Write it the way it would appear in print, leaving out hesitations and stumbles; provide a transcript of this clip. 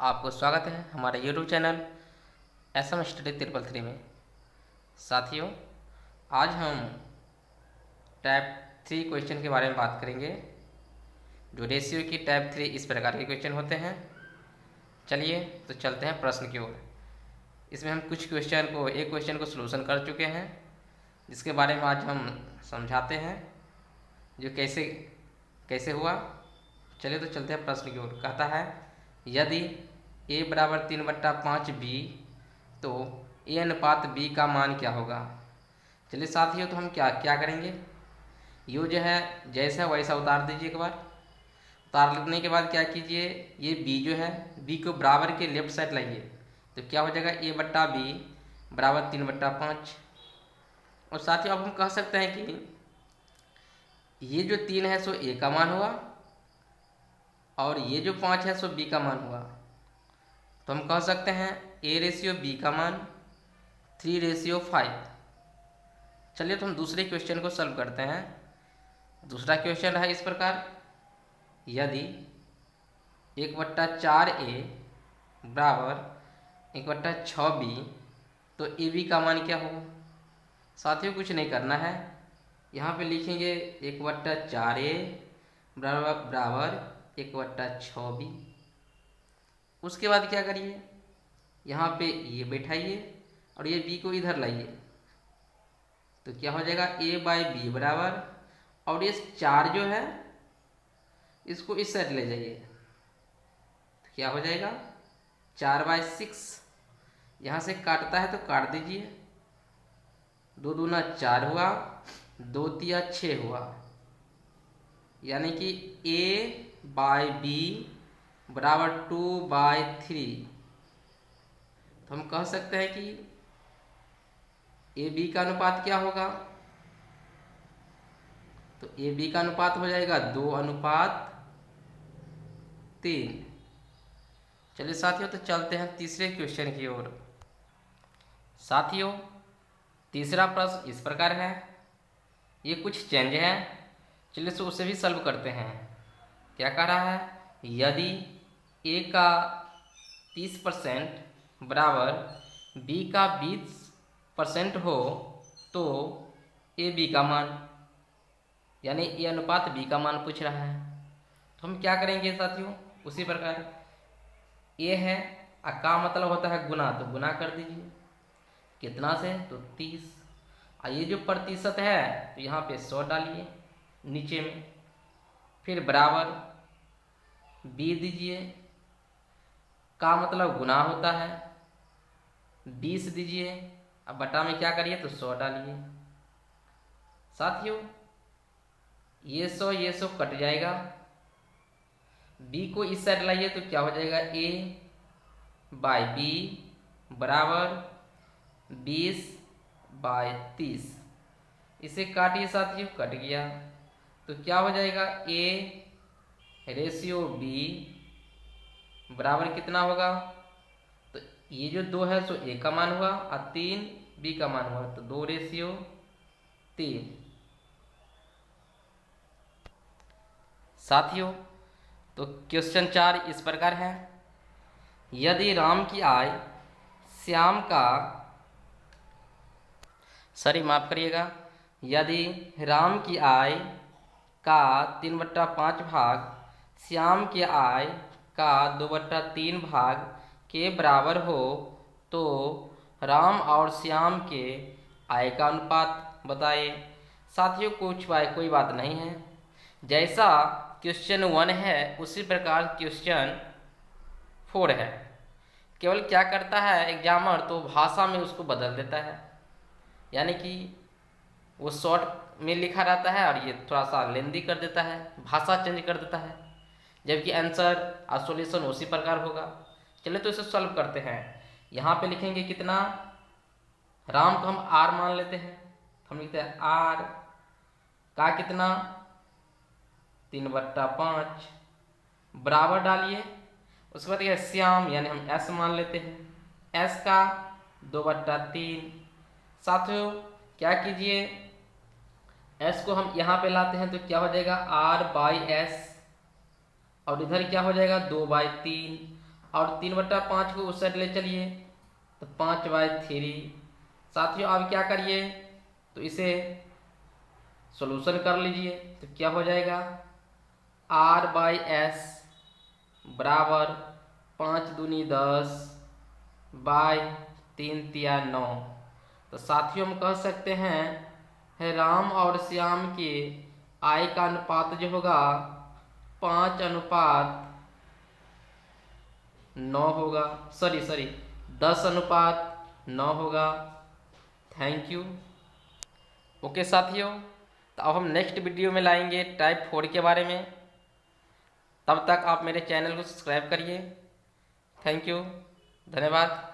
आपको स्वागत है हमारे YouTube चैनल SM स्टडी 333 में। साथियों, आज हम टाइप 3 क्वेश्चन के बारे में बात करेंगे। जो रेशियो की टाइप 3 इस प्रकार के क्वेश्चन होते हैं। चलिए तो चलते हैं प्रश्न की ओर। इसमें हम कुछ एक क्वेश्चन को सलूशन कर चुके हैं, जिसके बारे में आज हम समझाते हैं जो कैसे कैसे हुआ। चलिए तो चलते हैं प्रश्न की ओर। कहता है यदि a बराबर 3/5 b तो a अनुपात b का मान क्या होगा। चलिए साथियों, तो हम क्या क्या करेंगे, यो जो है जैसा वैसा उतार दीजिए। एक बार उतार लेने के बाद क्या कीजिए, ये b जो है b को बराबर के लेफ्ट साइड लाइए, तो क्या हो जाएगा a/b बराबर 3/5। और साथियों अब हम कह सकते हैं कि ये जो 3 है सो a का मान हुआ और ये जो 5 है सो b का मान हुआ। तो हम कह सकते हैं a/b का मान 3/5। चलिए तो हम दूसरे क्वेश्चन को सॉल्व करते हैं। दूसरा क्वेश्चन है इस प्रकार, यदि 1/4a बराबर 1/6b तो ab का मान क्या होगा। साथियों कुछ नहीं करना है, यहाँ पे लिखेंगे 1/4a बराबर 1/6b। उसके बाद क्या करिए, यहाँ पे ये बैठाइए और ये b को इधर लाइए, तो क्या हो जाएगा a/b बराबर, और ये 4 जो है इसको इस साइड ले जाइए, तो क्या हो जाएगा 4/6। यहाँ से काटता है तो काट दीजिए, 2 दूना 4 हुआ, 2 तिया 6 हुआ, यानी कि a/b बराबर 2/3। तो हम कह सकते हैं कि ab का अनुपात क्या होगा, तो ab का अनुपात हो जाएगा 2:3। चलिए साथियों तो चलते हैं तीसरे क्वेश्चन की ओर। साथियों तीसरा प्रश्न इस प्रकार है, ये कुछ चेंज है। चलिए तो उसे भी सॉल्व करते हैं। क्या कह रहा है, यदि a का 30% बराबर b का 20% हो तो ab का मान, यानी a अनुपात b का मान पूछ रहा है। तो हम क्या करेंगे साथियों, उसी प्रकार a है का मतलब होता है गुना, तो गुना कर दीजिए कितना से, तो 30। और ये जो प्रतिशत है तो यहाँ पे 100 डालिए नीचे में, फिर बराबर b दीजिए, का मतलब गुना होता है, 20 दीजिए, अब बटा में क्या करिए तो 100 डालिए। साथियों ये 100 कट जाएगा, b को इस साइड लाइए तो क्या हो जाएगा a/b बराबर 20/30। इसे काटिए साथियों, कट गया, तो क्या हो जाएगा a/b बराबर कितना होगा, तो ये जो 2 है सो a का मान हुआ और 3 b का मान हुआ, तो 2:3। साथियों तो क्वेश्चन 4 इस प्रकार है, यदि राम की आय श्याम का माफ करिएगा, यदि राम की आय का 3/5 भाग श्याम की आय का 2/3 भाग के बराबर हो तो राम और श्याम के आय का अनुपात बताइए। साथियों कोई बात नहीं है, जैसा क्वेश्चन 1 है उसी प्रकार क्वेश्चन 4 है। केवल क्या करता है एग्जामर, तो भाषा में उसको बदल देता है, यानी कि वो शॉर्ट में लिखा रहता है और ये थोड़ा सा लेंदी कर देता है, भाषा चेंज कर देता है, जबकि आंसर और सॉल्यूशन उसी प्रकार होगा। चलिए तो इसे सॉल्व करते हैं। यहाँ पे लिखेंगे कितना, राम को हम r मान लेते हैं, हम लिखते हैं r का कितना 3/5 बराबर डालिए, उसके बाद श्याम यानी हम s मान लेते हैं, s का 2/3। साथियों क्या कीजिए, s को हम यहाँ पे लाते हैं तो क्या हो जाएगा r/s, और इधर क्या हो जाएगा 2/3, और 3/5 को उस साइड ले चलिए तो 5/3। साथियों अब क्या करिए, तो इसे सॉल्यूशन कर लीजिए। तो क्या हो जाएगा, R/S बराबर 5 दूनी 10 बाय 3 तिया 9। तो साथियों हम कह सकते हैं है राम और श्याम के आय का अनुपात जो होगा 5/9 होगा, सॉरी 10/9 होगा। Thank you. ओके साथियों, तो अब हम नेक्स्ट वीडियो में लाएंगे टाइप 4 के बारे में। तब तक आप मेरे चैनल को सब्सक्राइब करिए। थैंक यू, धन्यवाद।